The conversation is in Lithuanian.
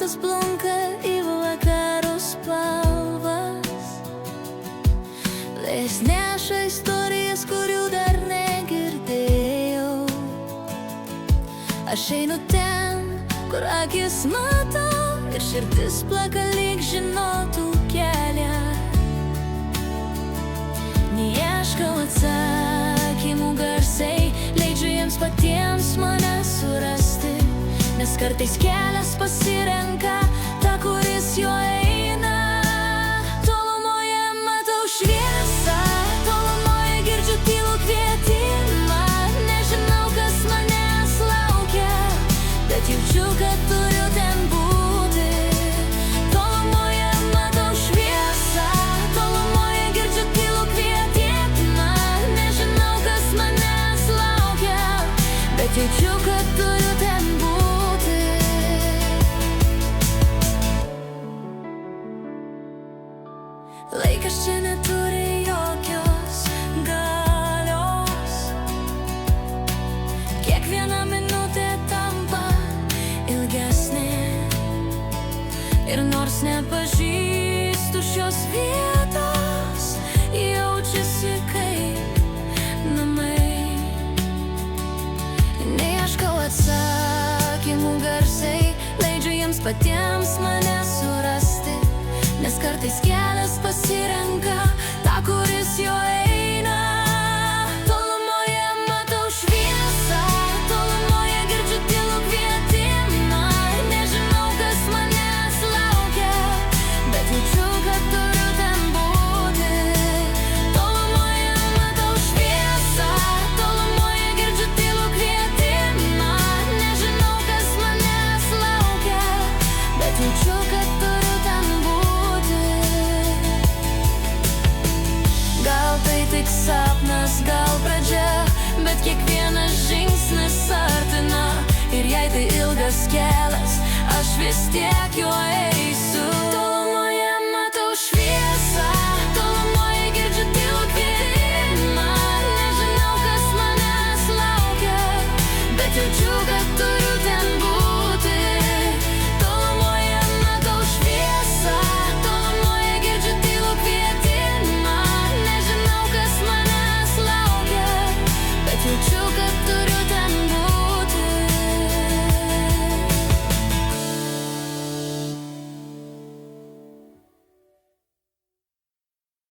šviesas blunka į vakaro spalvas. Vėjas neša istorijas, kurių dar negirdėjau. Aš einu ten, kur akis mato ir širdis plaka lyg žinotų kelią. Neieškau atsakymų garsiai, leidžiu jiems patiems mane surasti, nes kartais kelias pasirenka tą, kuris juo eina. Tolumoje matau šviesą, tolumoje girdžiu tylų kvietimą. Nežinau, kas manęs laukia, bet jaučiu, kad turiu ten būti. Tolumoje matau šviesą, tolumoje girdžiu tylų kvietimą. Nežinau, kas manęs laukia, bet jaučiu, kad turiu ten būti. Laikas čia neturi jokios galios. Kiekviena minutė tampa ilgesnė. Ir nors nepažįstu šios vietos, jaučiasi kaip namai. Neieškau atsakymų garsiai, leidžiu jiems patiems mane surasti, nes kartais kelias pasirenka tą, kuris juo eina. Tolumoje matau šviesą, tolumoje girdžiu tylų kvietimą. Nežinau, kas manęs laukia, bet jaučiu, kad turiu ten būti. Tolumoje matau šviesą, tolumoje girdžiu tylų kvietimą. Nežinau, kas manęs laukia, bet jaučiu, kad turiu ten būti. Gal tai tik sapnas, gal pradžia, bet kiekvienas žingsnis artina. Ir jei tai ilgas kelias, aš vis tiek juo eisiu.